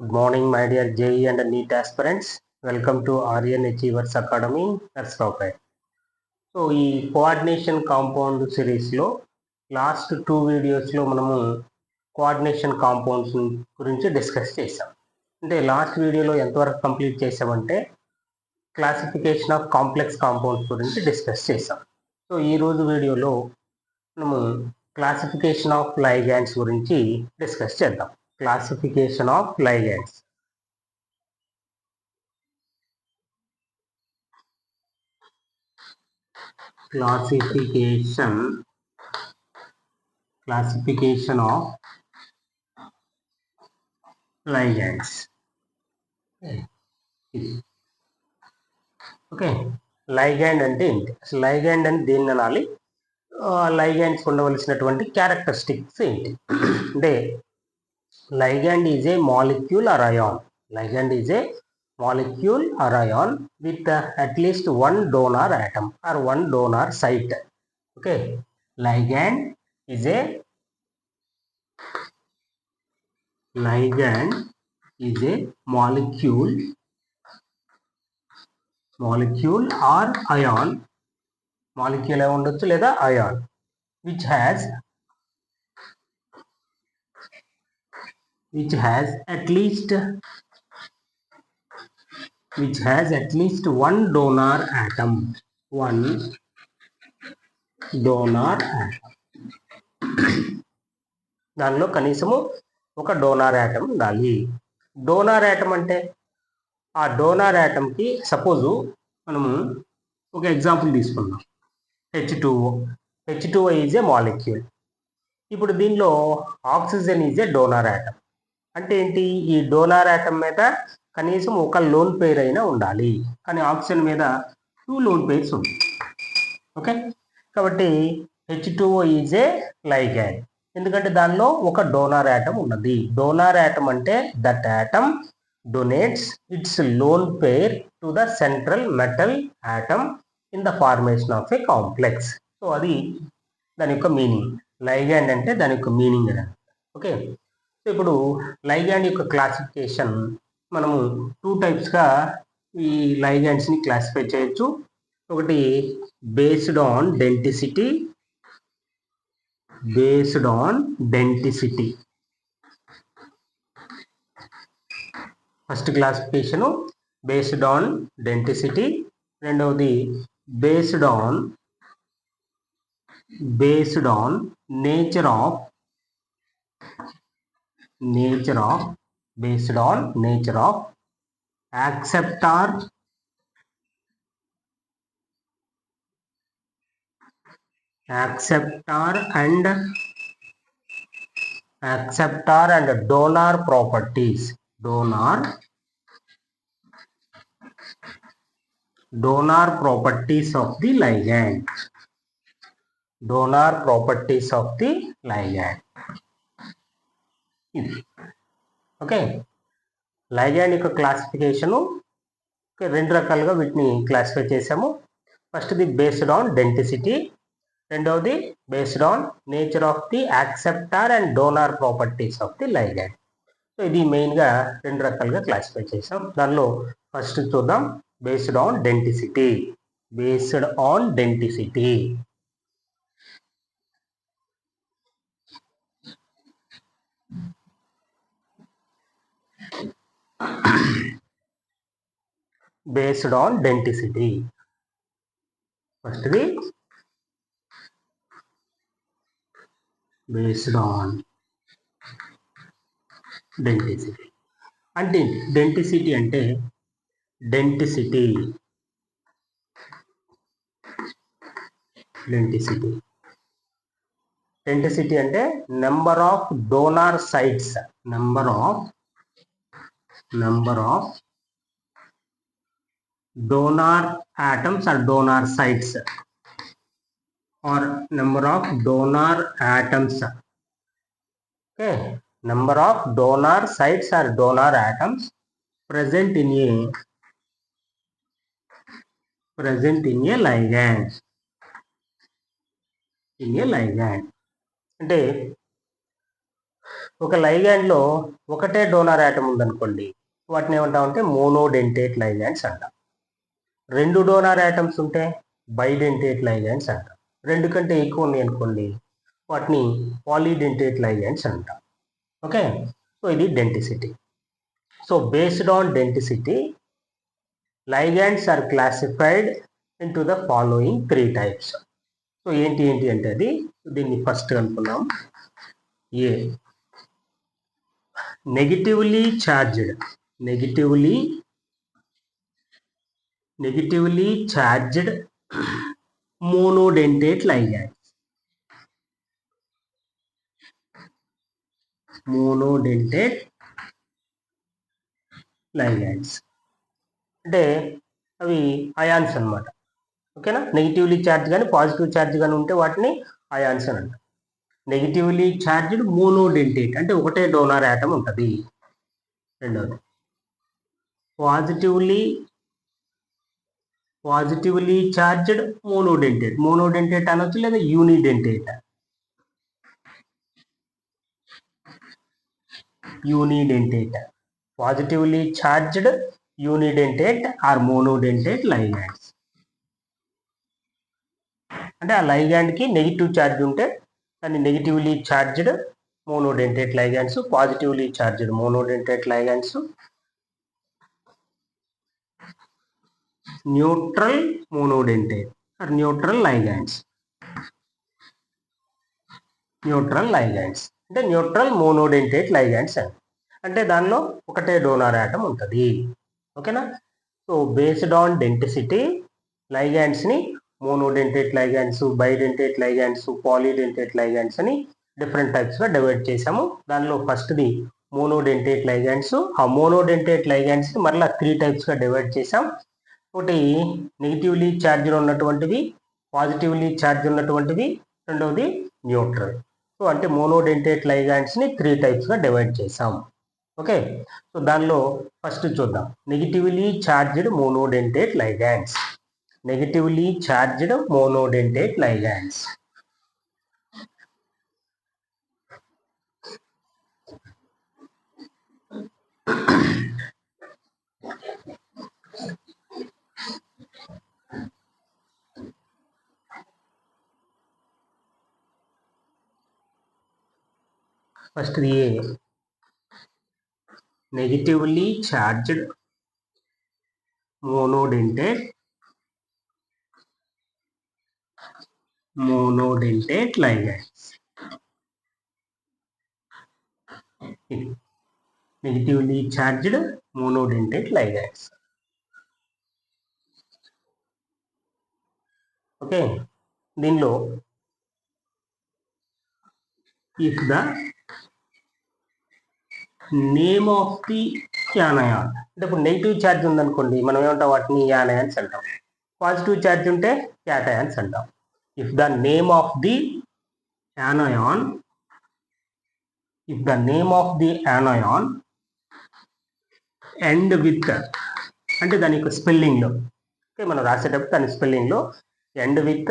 Good morning, my dear JEE and NEET aspirants. Welcome to Aryan Achievers Academy. That's right. So ఈ coordination compound సిరీస్లో last 2 వీడియోస్లో మనము coordination compounds గురించి discuss చేసాం. అంటే last వీడియోలో ఎంతవరకు కంప్లీట్ చేసామంటే క్లాసిఫికేషన్ ఆఫ్ కాంప్లెక్స్ కాంపౌండ్స్ గురించి డిస్కస్ చేసాం. సో ఈరోజు వీడియోలో మనము క్లాసిఫికేషన్ ఆఫ్ లైగాండ్స్ గురించి డిస్కస్ చేద్దాం. Classification of ligands. Classification of ligands. Okay. Ligand అంటే ఏంటి? అసలు ligand అని దేన్ని అనాలి? లైగాండ్స్ ఉండవలసినటువంటి క్యారెక్టరిస్టిక్స్ ఏంటి? అంటే ligand is a molecule or ion. Ligand is a molecule or ion with at least one donor atom or one donor site. Okay, ligand is a molecule or ion. Molecule ఉండొచ్చు లేదా ion which has at least one donor atom. దానిలో కనీసము ఒక donor atom ఉండాలి. Donor atom అంటే ఆ donor యాటమ్కి suppose మనము ఒక ఎగ్జాంపుల్ తీసుకుందాం. H2O is a molecule. ఇప్పుడు దీనిలో oxygen is a donor atom. అంటే ఏంటి? ఈ డోనార్ యాటమ్ మీద కనీసం ఒక లోన్ పేర్ అయినా ఉండాలి, కానీ ఆక్సిజన్ మీద 2 లోన్ పేర్స్ ఉంటాయి. ఓకే, కాబట్టి H2O ఈజ్ ఏ లైగాండ్. ఎందుకంటే దానిలో ఒక డోనార్ యాటమ్ ఉన్నది. డోనార్ యాటమ్ అంటే that atom donates it's lone pair to the central metal atom in the formation of A complex. So అది దాని యొక్క మీనింగ్. లైగాండ్ అంటే దాని యొక్క మీనింగ్ అని. ఓకే, సో ఇప్పుడు లైగాండ్ యొక్క క్లాసిఫికేషన్ మనము 2 టైప్స్గా ఈ లైగాండ్స్ని క్లాసిఫై చేయొచ్చు. ఒకటి based on denticity. First classification based on denticity. రెండవది based on nature of acceptor and donor properties. Donor properties of the ligand. Okay, ligand యొక్క క్లాసిఫికేషను 2 రకాలుగా వీటిని క్లాసిఫై చేసాము. ఫస్ట్ది బేస్డ్ ఆన్ డెంటిసిటీ, రెండవది based on nature of the acceptor and donor properties of the ligand. So ఇది మెయిన్గా 2 రకాలుగా classify చేసాం. దానిలో ఫస్ట్ చూద్దాం based on denticity. Based on denticity. Firstly, based on denticity. అంటే డెంటిసిటీ అంటే number of donor sites. Number of donor atoms or donor sites, or number of donor atoms. Okay, number of donor sites or donor atoms present in a ligand. అంటే ఒక లైగాండ్లో ఒకటే donor atom ఉందనుకోండి, వాటిని ఏమంటామంటే monodentate ligands అంటాం. 2 donor atoms ఉంటే bidentate ligands అంటాం. 2 కంటే ఎక్కువ ఉన్నాయి అనుకోండి, వాటిని పాలీడెంటేట్ లైగాండ్స్ అంటాం. ఓకే, సో ఇది denticity. So based on denticity, ligands are classified into the following 3 types. So ఏంటి అంటే అది దీన్ని ఫస్ట్ అనుకున్నాం. ఏ నెగిటివ్లీ చార్జ్డ్ మోనోడెంటేట్ లైగాండ్స్. అంటే అవి అయాన్స్ అన్నమాట. ఓకేనా, నెగిటివ్లీ ఛార్జ్ కానీ పాజిటివ్ ఛార్జ్ కానీ ఉంటే వాటిని అయాన్స్ అని అంటారు. నెగిటివ్లీ ఛార్జ్డ్ మోనోడెంటేట్ అంటే ఒకటే డోనార్ ఆటం ఉంటుంది. రెండవది పాజిటివ్లీ ఛార్జ్డ్ మోనోడెంటేట్ అనొచ్చు, లేదా unidentate. Positively charged unidentate or monodentate ligands. అంటే ఆ లైగాండ్కి నెగిటివ్ ఛార్జ్ ఉంటే దాన్ని negatively charged monodentate ligands, positively charged monodentate ligands, neutral monodentate or neutral ligands అంటే న్యూట్రల్ మోనోడెంటేట్ లైగాండ్స్ అంటే దానిలో ఒకటే డోనార్ ఆటం ఉంటుంది. ఓకేనా, సో బేస్డ్ ఆన్ డెంటిసిటీ లైగాండ్స్ని monodentate ligands, bidentate ligands, polydentate ligands అని డిఫరెంట్ టైప్స్గా డివైడ్ చేసాము. దానిలో ఫస్ట్ది మోనోడెంటేట్ లైగాండ్స్. ఆ మోనోడెంటేట్ లైగాండ్స్ని మరలా 3 టైప్స్గా డివైడ్ చేసాం. ఒకటి నెగిటివ్లీ ఛార్జ్ ఉన్నటువంటివి, పాజిటివ్లీ ఛార్జ్ ఉన్నటువంటివి, రెండవది న్యూట్రల్. సో అంటే మోనోడెంటేట్ లైగాండ్స్ని 3 టైప్స్గా డివైడ్ చేసాం. ఓకే, సో దానిలో ఫస్ట్ చూద్దాం negatively charged monodentate ligands. First ఏ negatively charged monodentate ligands. Negatively charged monodentate ligands. Okay, దీనిలో if the name of the anion, అంటే ఇప్పుడు నెగిటివ్ ఛార్జ్ ఉందనుకోండి, మనం ఏమంటాం వాటిని యానయాన్స్ అంటాం. పాజిటివ్ ఛార్జ్ ఉంటే క్యాటయాన్స్ అంటాం. If the name of the anion end with, అంటే దాని యొక్క స్పెల్లింగ్లో, ఓకే, మనం రాసేటప్పుడు దాని స్పెల్లింగ్లో end with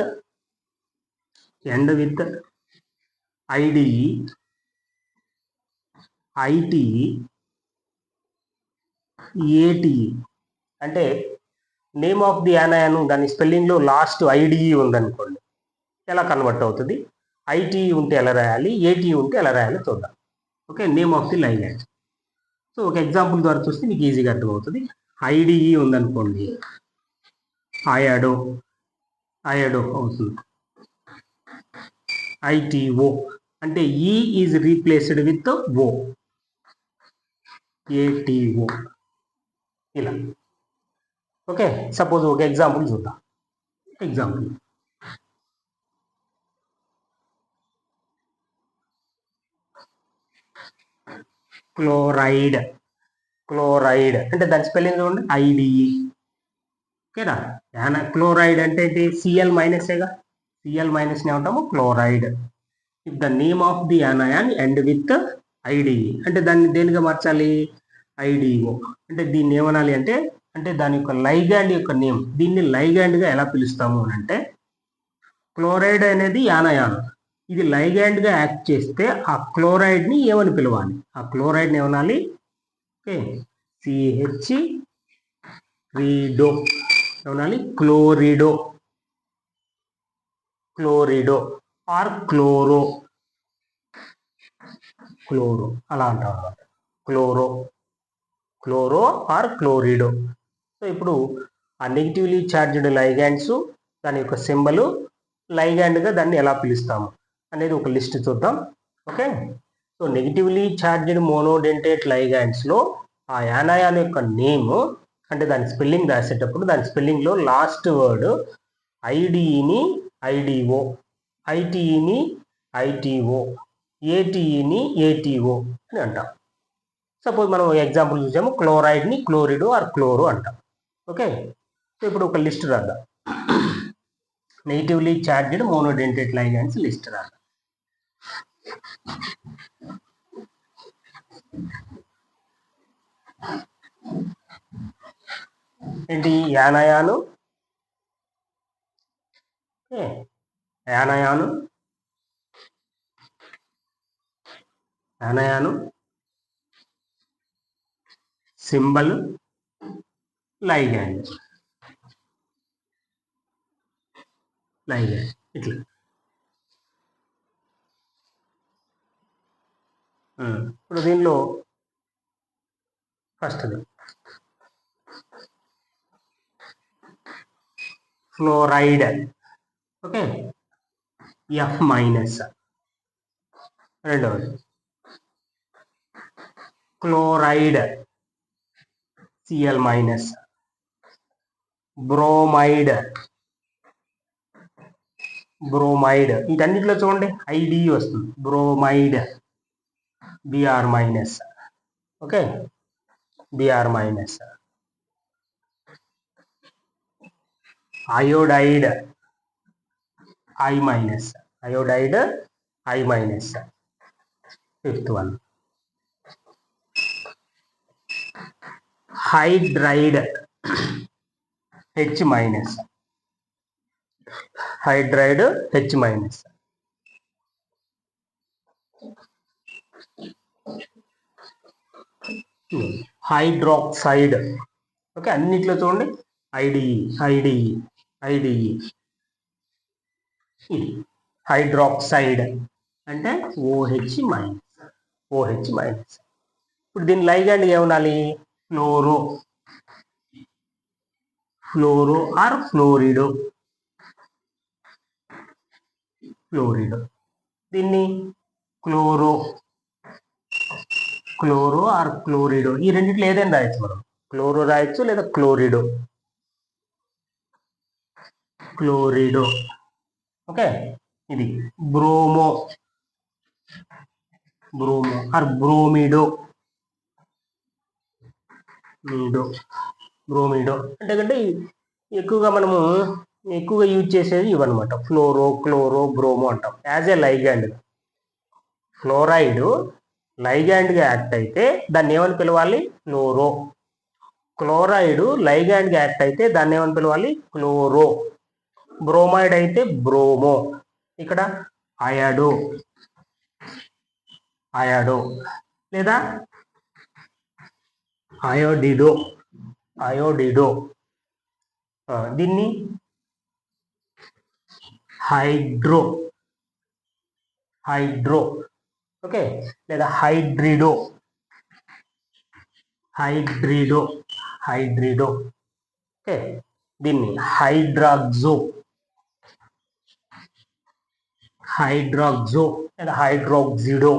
IDE, ITE, ATE అంటే నేమ్ ఆఫ్ ది యానయాన్ దాని స్పెల్లింగ్లో లాస్ట్ IDE ఉందనుకోండి, ఎలా కన్వర్ట్ అవుతుంది? ITE ఉంటే ఎలా రాయాలి, ATE ఉంటే ఎలా రాయాలి చూద్దాం. Okay, name of the ligand. So ఒక ఎగ్జాంపుల్ ద్వారా చూస్తే మీకు ఈజీగా అర్థమవుతుంది. IDE ఉందనుకోండి, అయాడో అవుతుంది. ITO అంటే E is replaced with O, ATO ఇలా. ఓకే, సపోజ్ ఒక ఎగ్జాంపుల్ చూద్దాం. ఎగ్జాంపుల్ క్లోరైడ్ అంటే దాని స్పెల్లింగ్ చూడండి, IDE. ఓకేనా, క్లోరైడ్ అంటే Cl మైనస్గా, Cl మైనస్ ని ఏమంటాము chloride. If the name of the యానయాన్ end with IDE అంటే దాన్ని దేనిగా మార్చాలి? IDO. అంటే దీన్ని ఏమనాలి అంటే దాని యొక్క లైగాండ్ యొక్క నేమ్, దీన్ని లైగాండ్గా ఎలా పిలుస్తాము అని అంటే, క్లోరైడ్ అనేది యానయాన్, ఇది లైగాండ్గా యాక్ట్ చేస్తే ఆ క్లోరైడ్ని ఏమని పిలవాలి? ఆ క్లోరైడ్ని ఏమనాలి? ఓకే, సిహెచ్ రీడో ఏమనాలి? Chlorido, chlorido or chloro, chloro అలా అంటాం అన్నమాట. Chloro, chloro or chlorido. So ఇప్పుడు ఆ నెగిటివ్లీ ఛార్జ్డ్ లైగాండ్స్, దాని యొక్క సింబల్, లైగాండ్గా దాన్ని ఎలా పిలుస్తాము అనేది ఒక లిస్ట్ చూద్దాం. Okay, so negatively charged monodentate లైగాండ్స్లో ఆ యానయాన్ యొక్క నేమ్, అంటే దాని స్పెల్లింగ్ రాసేటప్పుడు దాని స్పెల్లింగ్లో లాస్ట్ వర్డ్ ఐడిఈని ఐడిఓ, ఐటీఈని ఐటీఓ, ఏటీఈని ఏటీఓ అని అంటాం. సపోజ్ మనం ఎగ్జాంపుల్ చూసాము, క్లోరైడ్ని క్లోరిడో ఆర్ క్లోరో అంటాం. ఓకే, సో ఇప్పుడు ఒక లిస్ట్ రాద్దాం. Negatively charged monodentate ligands list రాద్దాం. ఏంటి? Anion, anion, anion, symbol, ligand, ligand ఇట్లా. ఇప్పుడు దీనిలో first fluoride, okay, F minus. రెండవది chloride, C L minus. Bromide, bromide వీటన్నిటిలో చూడండి ఐడి వస్తుంది, bromide, BR minus. Okay, BR minus. Iodide, I minus, iodide, I minus. Fifth one hydride, H minus, hydride, H minus. Hydroxide, okay, అన్నిట్లో చూడండి IDE, IDE, IDE. ఇది hydroxide అంటే OH minus, OH minus. ఇప్పుడు దీని ligand ఏమనాలి? Fluoro, fluoro or fluorido, fluorido. దీన్ని chloro, chloro or క్లోరిడో, ఈ రెండిట్లో ఏదైనా రాయొచ్చు మనం. క్లోరో రాయొచ్చు లేదా క్లోరిడో, క్లోరిడో. ఓకే, ఇది బ్రోమో, బ్రోమో ఆర్ బ్రోమిడో, మీడో, బ్రోమిడో. అంటే ఎక్కువగా మనము ఎక్కువగా యూజ్ చేసేది ఇవన్నమాట, ఫ్లోరో, క్లోరో, బ్రోమో అంటాం యాజ్ ఏ లైగాండ్. ఫ్లోరైడ్ లైగాండ్గా యాక్ట్ అయితే దాన్ని ఏమని పిలవాలి? ఫ్లోరో. క్లోరైడ్ లైగాండ్గా యాక్ట్ అయితే దాన్ని ఏమని పిలవాలి? క్లోరో. బ్రోమైడ్ అయితే బ్రోమో. ఇక్కడ అయాడో, అయాడో లేదా అయోడిడో, అయోడిడో. దీన్ని హైడ్రో, హైడ్రో, ఓకే, లేదా హైడ్రిడో, హైడ్రిడో, హైడ్రిడో. ఓకే, దీన్ని హైడ్రాక్సో, హైడ్రాక్సో లేదా హైడ్రాక్సిడో,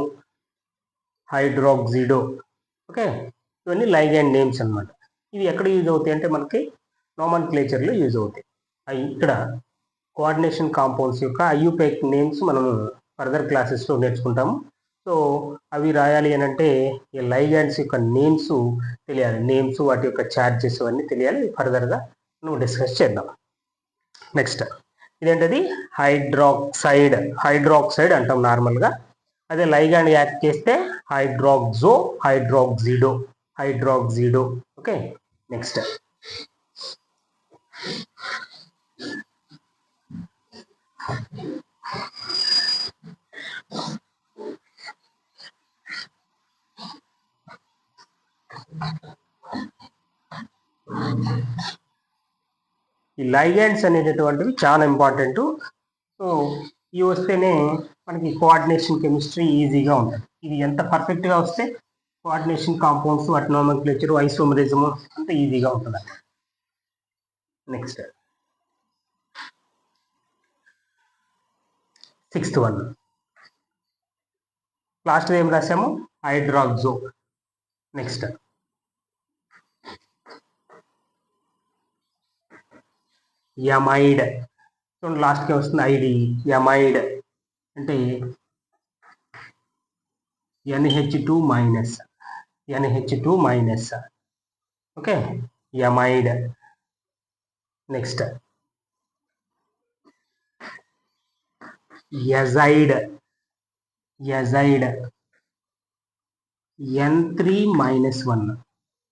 హైడ్రాక్సిడో. ఓకే, ఇవన్నీ లైగాండ్ నేమ్స్ అన్నమాట. ఇవి ఎక్కడ యూజ్ అవుతాయి అంటే మనకి నోమన్క్లేచర్లో యూజ్ అవుతాయి. అవి ఇక్కడ కోఆర్డినేషన్ కాంపౌండ్స్ యొక్క ఐయుపాక్ నేమ్స్ మనం ఫర్దర్ క్లాసెస్లో నేర్చుకుంటాము. సో అవి రాయాలి అని అంటే ఈ లైగాండ్స్ యొక్క నేమ్స్ తెలియాలి, నేమ్స్ వాటి యొక్క ఛార్జెస్ అవన్నీ తెలియాలి. ఫర్దర్గా నువ్వు డిస్కస్ చేద్దాం. నెక్స్ట్ ఇదేంటది? హైడ్రాక్సైడ్, హైడ్రాక్సైడ్ అంటాం నార్మల్గా. అదే లైగాండ్ యాక్ట్ చేస్తే హైడ్రాక్సో, హైడ్రాక్సిడో, హైడ్రాక్సిడో. ఓకే, నెక్స్ట్ ఈ లైగెండ్స్ అనేటటువంటివి చాలా ఇంపార్టెంట్. సో ఇవి వస్తేనే మనకి కోఆర్డినేషన్ కెమిస్ట్రీ ఈజీగా ఉంటుంది. ఇది ఎంత పర్ఫెక్ట్గా వస్తే కోఆర్డినేషన్ కాంపౌండ్స్, వాటి నోమెన్క్లేచర్, ఐసోమరిజం అంత ఈజీగా ఉంటుంది. నెక్స్ట్ 6th వన్, లాస్ట్ ఏం రాసాము, హైడ్రాక్సో. నెక్స్ట్ యమైడ్. లాస్ట్కి వస్తుంది ఐడి. యమైడ్ అంటే NH2 minus, NH2 minus. Okay, amide. Next azide. Azide N3 minus 1.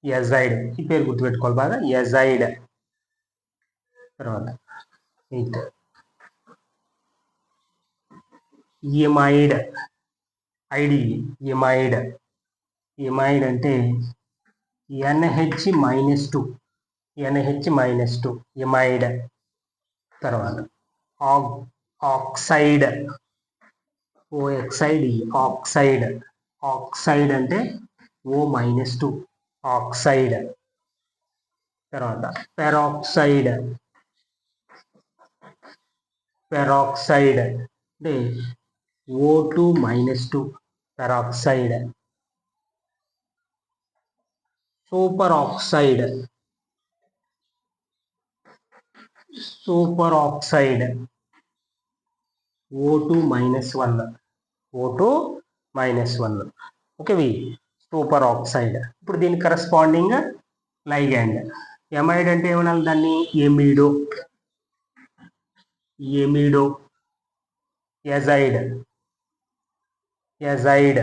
Azide, ఈ పేరు గుర్తుపెట్టుకోవాలి బాగా, యజైడ్. తర్వాత 8 యమైడ్. ఐడి యమైడ్. యమైడ్ అంటే NH minus 2, NH minus 2, amide. తర్వాత ఆక్సైడ్, OXID, ఆక్సైడ్. ఆక్సైడ్ అంటే O మైనస్ 2, ఆక్సైడ్. తర్వాత పెరాక్సైడ్. పెరాక్సైడ్ అంటే O2 minus 2, peroxide. Superoxide. Superoxide O2 minus 1, O2 minus 1. ఓకేవి, సూపర్ ఆక్సైడ్. ఇప్పుడు దీనికి కరస్పాండింగ్ లైగండ్. యమైడ్ అంటే ఏమనాలి దాన్ని, ఎమిడో. ఎమిడో. యజైడ్. యజైడ్.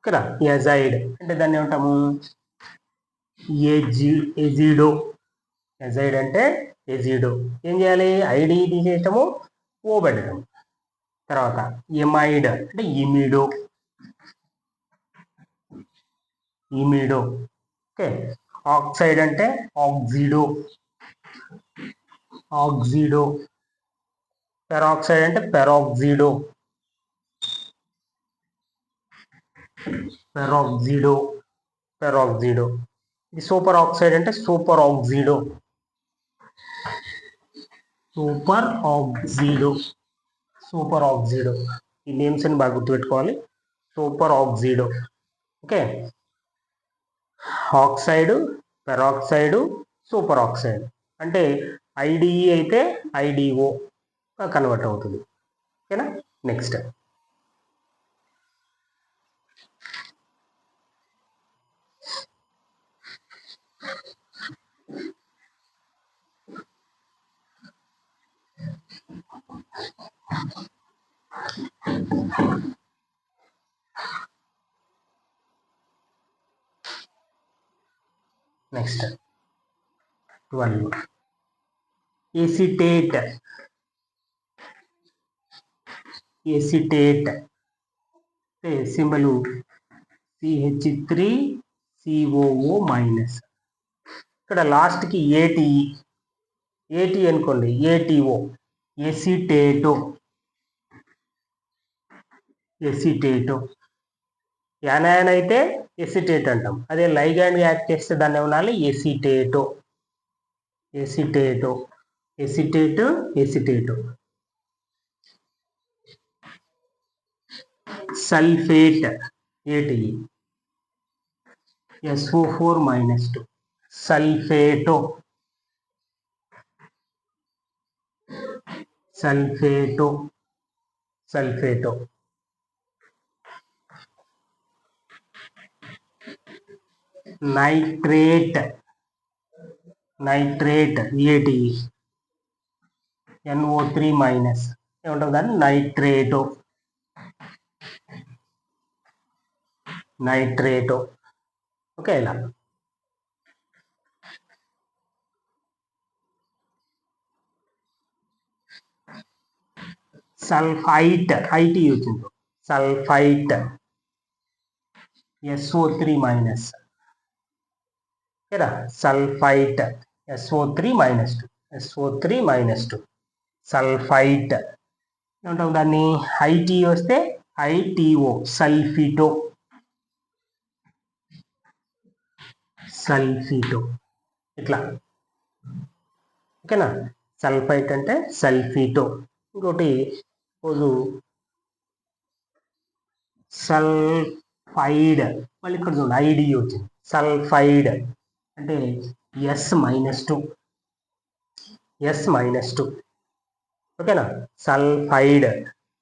కదా, యజైడ్ అంటే దాన్ని ఏమంటాము, ఎజిడో. యజైడ్ అంటే ఎజిడో. ఏం చేయాలి, ఐడి తీసేయటము, ఓ పెట్టడం. తర్వాత ఎమైడ్ అంటే ఇమిడో. ఇమిడో. ఓకే, ఆక్సైడ్ అంటే ఆక్సిడో. ఆక్సిడో. పెరాక్సైడ్ అంటే పెరాక్సిడో. పెరాక్సిడో. పెరాక్సిడో. ఇది సూపర్ ఆక్సైడ్ అంటే superoxido. Superoxido. Superoxido. ఈ నేమ్స్ అని బాగా గుర్తుపెట్టుకోవాలి. Superoxido. Okay, oxide, peroxide, superoxide. అంటే ఐడిఈ అయితే ఐడిఓ కన్వర్ట్ అవుతుంది. ఓకేనా. Next next 12 acetate. ఎసిటేట్ అంటే సింబల్ CH3COO మైనస్. ఇక్కడ లాస్ట్కి ఏటి. ఏటి అనుకోండి, ఏటీఓ, ఎసిటేటో. ఎసిటేటో. యానాయన్ అయితే ఎసిటేట్ అంటాం. అదే లైగాండ్ యాక్ట్ చేస్తే దాన్ని ఏమనాలి, ఎసిటేటో. ఎసిటేటో. ఎసిటేట్, ఎసిటేటో. సల్ఫేట్. ఏటి SO4 మైనస్ 2, సల్ఫేటో. సల్ఫేటో. సల్ఫేటో. నైట్రేట్. నైట్రేట్ ఏటి NO3 మైనస్, ఏమంటాం దాన్ని, నైట్రేటో. నైట్రేటో. ఓకే, ఇలా సల్ఫైట్ ఐటీ వచ్చింది సల్ఫైట్ SO3 మైనస్ కదా సల్ఫైట్ SO3 మైనస్ 2 సల్ఫైట్ ఏమంటాం దాన్ని ఐటీ వస్తే ITO సల్ఫిటో ఇట్లా ఓకేనా సల్ఫైట్ అంటే సల్ఫిటో ఇంకోటి రోజు సల్ఫైడ్ మళ్ళీ ఇక్కడ చూడండి ఐడి వచ్చింది సల్ఫైడ్ అంటే S-2 ఓకేనా సల్ఫైడ్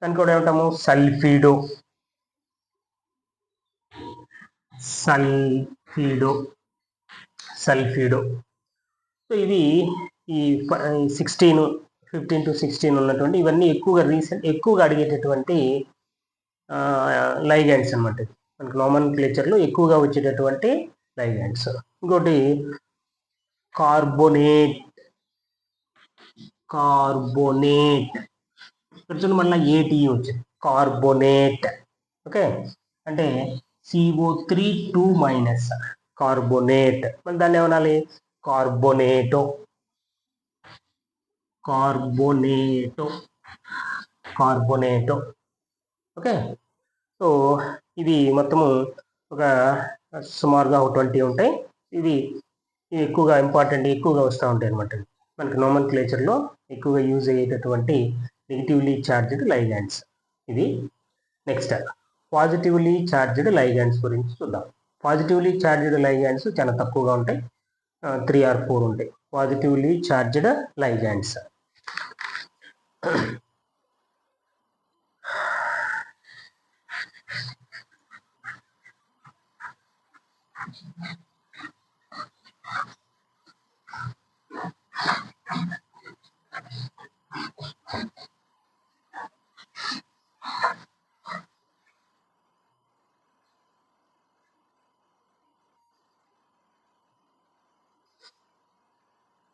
దానికి కూడా ఏమంటాము సల్ఫిడో సో ఇవి ఈ 15 to 16 ఉన్నటువంటి ఇవన్నీ ఎక్కువగా అడిగేటటువంటి లైగాండ్స్ అనమాట మనకు నామన్క్లేచర్లో ఎక్కువగా వచ్చేటటువంటి లైగాండ్స్ ఇంకోటి కార్బోనేట్ ఇక్కడ చూడండి మళ్ళీ ATE వచ్చింది కార్బోనేట్ ఓకే అంటే CO3 మైనస్ కార్బోనేట్ మరి దాన్ని ఏమనాలి కార్బోనేటో ఓకే సో ఇది మొత్తము ఒక సుమారుగా 20 ఉంటాయి ఇవి ఎక్కువగా ఎక్కువగా వస్తూ ఉంటాయి అనమాట మనకి నోమన్క్లేచర్లో ఎక్కువగా యూజ్ అయ్యేటటువంటి నెగిటివ్లీ చార్జ్డ్ లైగాండ్స్ ఇది నెక్స్ట్ పాజిటివ్లీ చార్జ్డ్ లైగాండ్స్ గురించి చూద్దాం పాజిటివ్లీ చార్జ్డ్ లైగాండ్స్ చాలా తక్కువగా ఉంటాయి 3 or 4 ఉంటాయి పాజిటివ్లీ చార్జ్డ్ లైగాండ్స్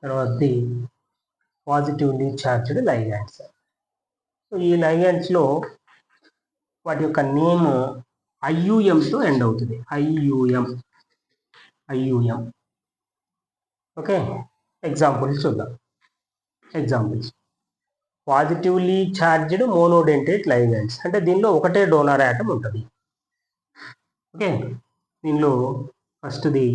తర్వాత పాజిటివ్లీ చార్జ్డ్ లైగాండ్స్ సో ఈ లైగాండ్స్లో వాటి యొక్క నేమ్ IUMతో ఎండ్ అవుతుంది IUM ఓకే ఎగ్జాంపుల్స్ చూద్దాం పాజిటివ్లీ చార్జ్డ్ మోనోడెంటేట్ లైగాండ్స్ అంటే దీనిలో ఒకటే డోనార్ యాటమ్ ఉంటుంది ఓకే దీనిలో ఫస్ట్ది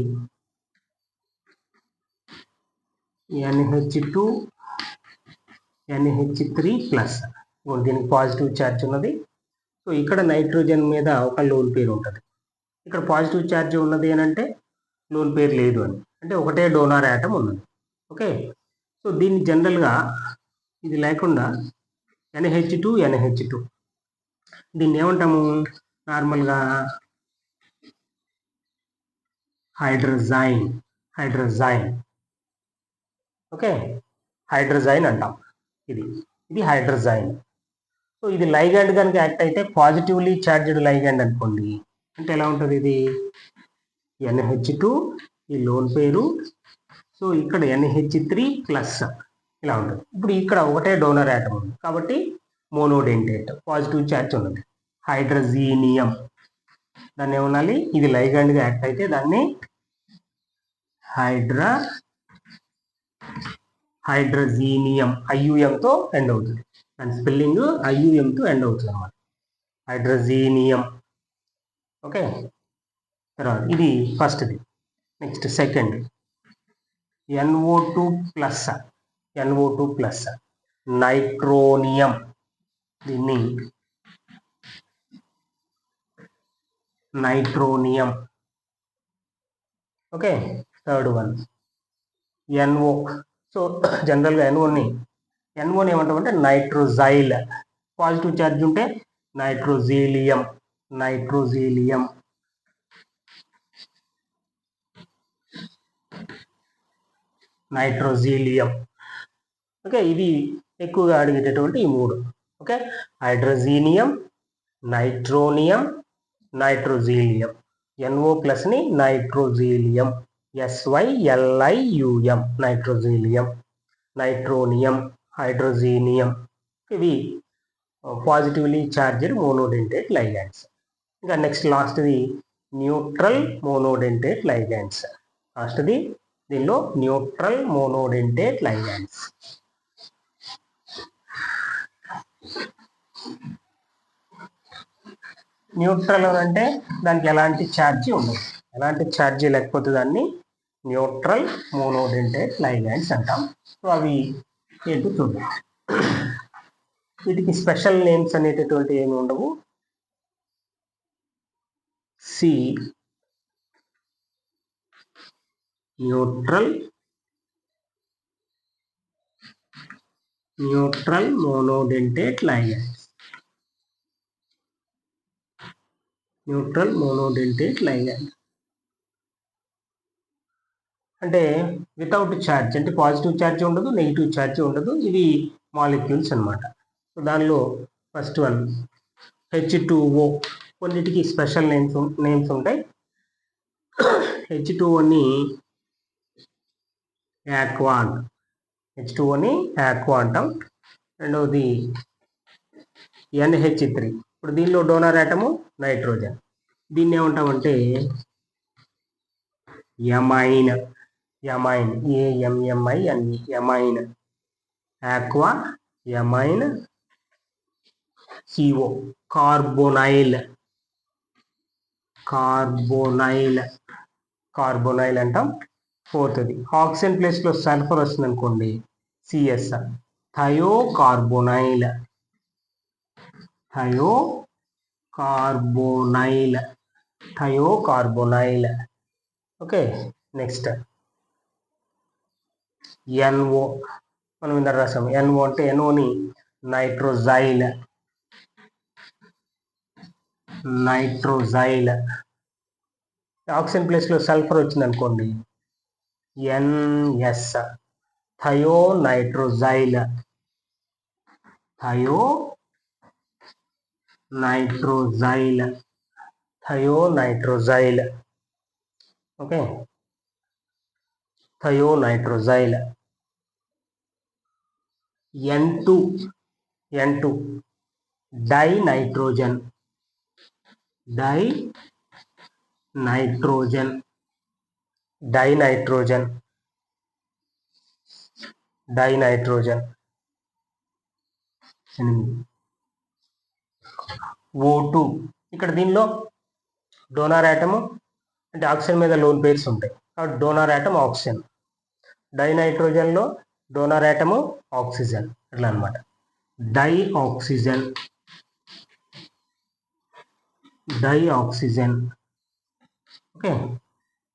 NH2 NH3 ప్లస్ దీనికి పాజిటివ్ ఛార్జ్ ఉన్నది సో ఇక్కడ నైట్రోజన్ మీద ఒక లోన్ పేరు ఉంటుంది ఇక్కడ పాజిటివ్ ఛార్జ్ ఉన్నది అని అంటే లోన్ పేరు లేదు అని అంటే ఒకటే డోనార్ యాటమ్ ఉన్నది ఓకే సో దీన్ని జనరల్గా ఇది లేకుండా NH2 దీన్ని ఏమంటాము నార్మల్గా హైడ్రోజైన్ ఓకే హైడ్రోజైన్ అంటాం ఇది హైడ్రోజైన్ సో ఇది లైగాండ్ కనుక యాక్ట్ అయితే పాజిటివ్లీ చార్జ్డ్ లైగాండ్ అనుకోండి అంటే ఎలా ఉంటుంది ఇది NH2 ఈ లోన్ పేరు సో ఇక్కడ NH3 ప్లస్ ఇలా ఉంటుంది ఇప్పుడు ఇక్కడ ఒకటే డోనర్ యాటమ్ ఉంది కాబట్టి మోనోడెంటేట్ పాజిటివ్ ఛార్జ్ ఉన్నది హైడ్రోజీనియం దాన్ని ఏమనాలి ఇది లైగాండ్గా యాక్ట్ అయితే దాన్ని హైడ్రోజీనియం IUMతో ఎండ్ అవుతుంది దాని స్పెల్లింగ్ IUMతో ఎండ్ అవుతుంది అన్నమాట హైడ్రోజీనియం ఓకే తర్వాత ఇది ఫస్ట్ది next second NO2 plus nitronium దీన్ని nitronium okay third one NO so జనరల్గా NOని ఏమంటామంటే నైట్రోజైల్ పాజిటివ్ ఛార్జ్ ఉంటే నైట్రోజీలియం ఓకే ఇవి ఎక్కువగా అడిగేటటువంటి ఈ మూడు ఓకే హైడ్రోజీనియం నైట్రోనియం నైట్రోజీలియం NO ప్లస్ని నైట్రోజీలియం SYLIUM నైట్రోజీలియం నైట్రోనియం హైడ్రోజీనియం ఇవి పాజిటివ్లీ చార్జ్డ్ మోనోడెంటేట్ లైగాండ్స్. ఇంకా నెక్స్ట్ లాస్ట్ది న్యూట్రల్ మోనోడెంటేట్ లైగాండ్స్. లాస్ట్ది దీనిలో న్యూట్రల్ మోనోడెంటేట్ లైగాండ్స్. న్యూట్రల్ అంటే దానికి ఎలాంటి ఛార్జీ ఉండదు, ఎలాంటి ఛార్జీ లేకపోతే దాన్ని న్యూట్రల్ మోనోడెంటేట్ లైగాండ్స్ అంటాం. సో అవి ఏంటో చూద్దాం. వీటికి స్పెషల్ నేమ్స్ అనేటటువంటి ఏమి ఉండవు. C neutral monodentate ligands. Neutral monodentate ligand అంటే వితౌట్ ఛార్జ్, అంటే పాజిటివ్ ఛార్జ్ ఉండదు, నెగిటివ్ ఛార్జ్ ఉండదు. ఇవి మాలిక్యూల్స్ అనమాట. సో దానిలో ఫస్ట్ వన్ H2O. కొన్నిటికి స్పెషల్ నేమ్స్ ఉంటాయి. H2Oని ఆక్వా అంటాం. రెండవది NH3. ఇప్పుడు దీనిలో డోనర్ ఆటము నైట్రోజన్. దీన్ని ఏమంటామంటే యమైన్, AMMINE, యమైన్. ఆక్వా, యమైన్. CO కార్బోనైల్ అంటాం. ఫోర్త్ది ఆక్సిజన్ ప్లేస్లో సల్ఫర్ వస్తుంది అనుకోండి, CS థయోకార్బోనైల్. ఓకే. Next NO. మనం ఇందాక రాసాము NO అంటే NOని నైట్రోజైల్. ఆక్సిజన్ ప్లేస్లో సల్ఫర్ వచ్చింది అనుకోండి, NS thionitrosyl. Okay, thionitrosyl. N2 dinitrogen. O2. ఇక్కడ దీనిలో డోనార్ ఆటము అంటే ఆక్సిజన్ మీద లోన్ పేర్స్ ఉంటాయి కాబట్టి డోనార్ ఆటమ్ ఆక్సిజన్. డైనైట్రోజన్లో డోనార్ ఆటము ఆక్సిజన్, అట్లా అనమాట. డైఆక్సిజన్. ఓకే.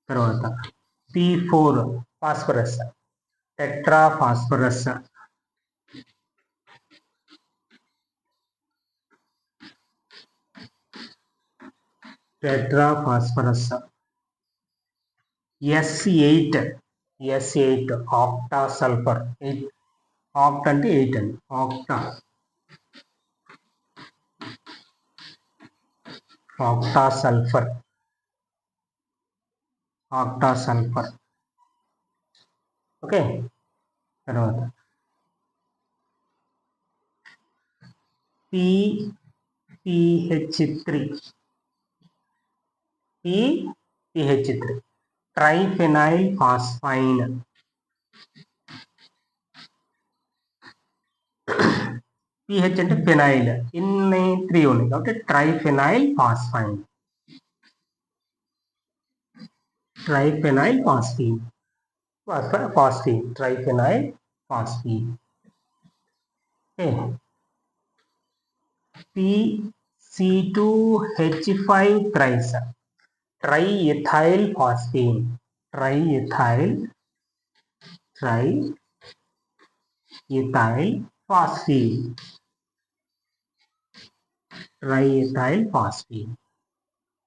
తర్వాత P4 phosphorus, tetraphosphorus. S8 octasulphur. Oct అంటే 8 అండి, ఆక్టా సల్ఫర్. ఓకే. తర్వాత PPH3 ట్రైఫెనైల్ ఫాస్ఫైన్. PH అంటే ఫెనైల్, ఇన్ని 3 ఉన్నాయి కాబట్టి triphenyl phosphine. Triphenyl phosphine. PC2H5 thrice, triethyl phosphine. Triethyl phosphine.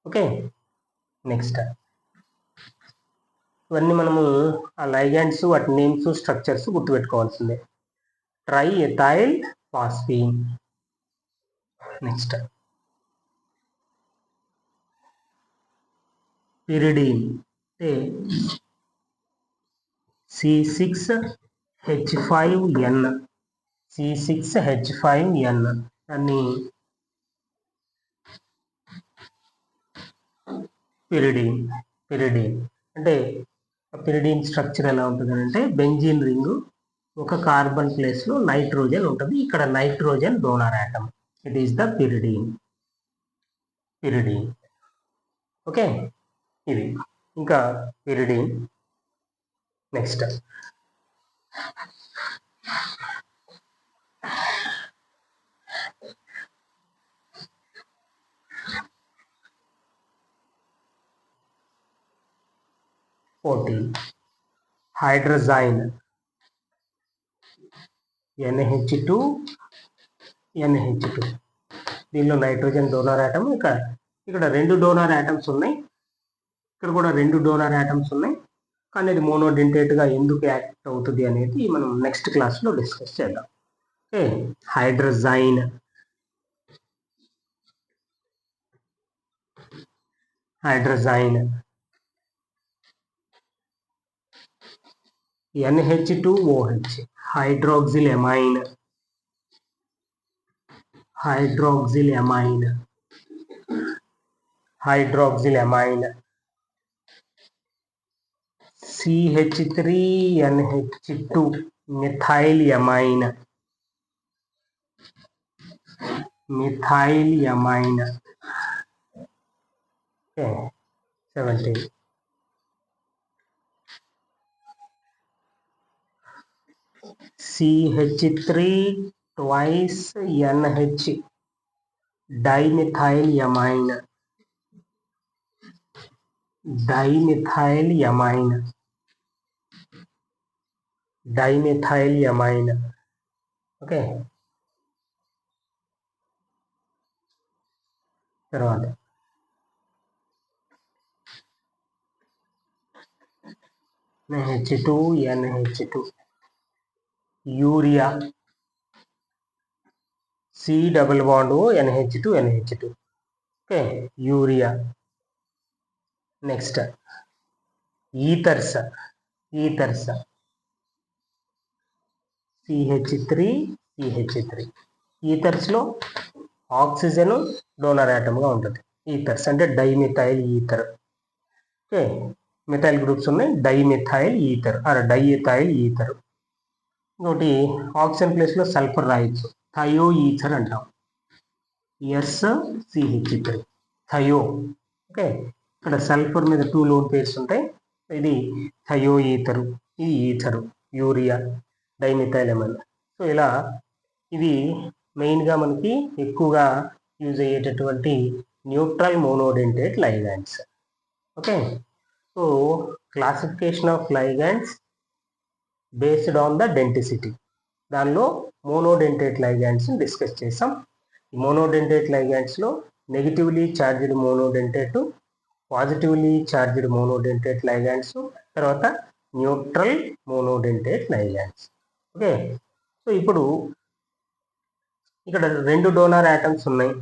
Okay. Next ఇవన్నీ మనము ఆ లైగాండ్స్, వాటి నేమ్స్, స్ట్రక్చర్స్ గుర్తుపెట్టుకోవాల్సిందే. ట్రైఇథైల్ ఫాస్ఫీన్. నెక్స్ట్ పిరిడిన్ అంటే C6H5N. దాన్ని పిరిడీన్ అంటే పిరిడీన్ స్ట్రక్చర్ ఎలా ఉంటుంది అంటే బెంజీన్ రింగ్ ఒక కార్బన్ ప్లేస్లో నైట్రోజన్ ఉంటుంది. ఇక్కడ nitrogen donor atom. It is the pyridine. Okay, ఇది ఇంకా పిరిడీన్. నెక్స్ట్ హైడ్రజైన్ NH2 దీనిలో నైట్రోజన్ డోనర్ ఆటమ్. ఇక్కడ 2 డోనర్ ఆటమ్స్ ఉన్నాయి, ఇక్కడ కూడా 2 డోనర్ ఆటమ్స్ ఉన్నాయి. కానీ అది మోనోడెంటేట్గా ఎందుకు యాక్ట్ అవుతుంది అనేది మనం నెక్స్ట్ క్లాస్లో డిస్కస్ చేద్దాం. Okay, hydrazine NH2OH hydroxyl amine CH3NH2 methyl amine 17. CH3 twice NH dimethyl amine. Okay, తర్వాత NH2 urea C double bond NH2. Okay, urea. Next ethers CH3 ఈథర్స్లో ఆక్సిజన్ డోనర్ ఆటమ్గా ఉంటుంది. ఈథర్స్ అంటే dimethyl ether. Okay, methyl groups ఉన్నాయి, dimethyl ether or diethyl ether. ఇంకోటి oxygen ప్లేస్లో sulphur రాయొచ్చు, thioether అంటాం. SCH3 thio. ఓకే, ఇక్కడ సల్ఫర్ మీద 2 లోన్ పేర్స్ ఉంటాయి. ఇది థయో ఈథరు, ఇది ether, urea, dimethyl amine. So ఇలా ఇది మెయిన్గా మనకి ఎక్కువగా యూజ్ అయ్యేటటువంటి neutral monodentate ligands. Okay, so classification of ligands based on the denticity. దానిలో మోనోడెంటేట్ లైగాండ్స్ని డిస్కస్ చేసాం. ఈ మోనోడెంటేట్ లైగాండ్స్లో negatively charged monodentate, positively charged monodentate ligands, తర్వాత neutral monodentate ligands. Okay, so ఇప్పుడు ఇక్కడ 2 డోనర్ ఆటమ్స్ ఉన్నాయి.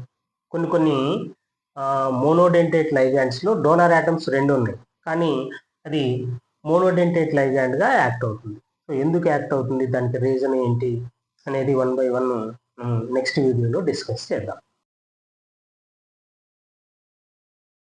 కొన్ని మోనోడెంటేట్ లైగాండ్స్లో డోనర్ ఆటమ్స్ 2 ఉన్నాయి, కానీ అది మోనోడెంటేట్ లైగాండ్గా యాక్ట్ అవుతుంది. సో ఎందుకు యాక్ట్ అవుతుంది, దానికి రీజన్ ఏంటి అనేది 1 by 1 నెక్స్ట్ వీడియోలో డిస్కస్ చేద్దాం.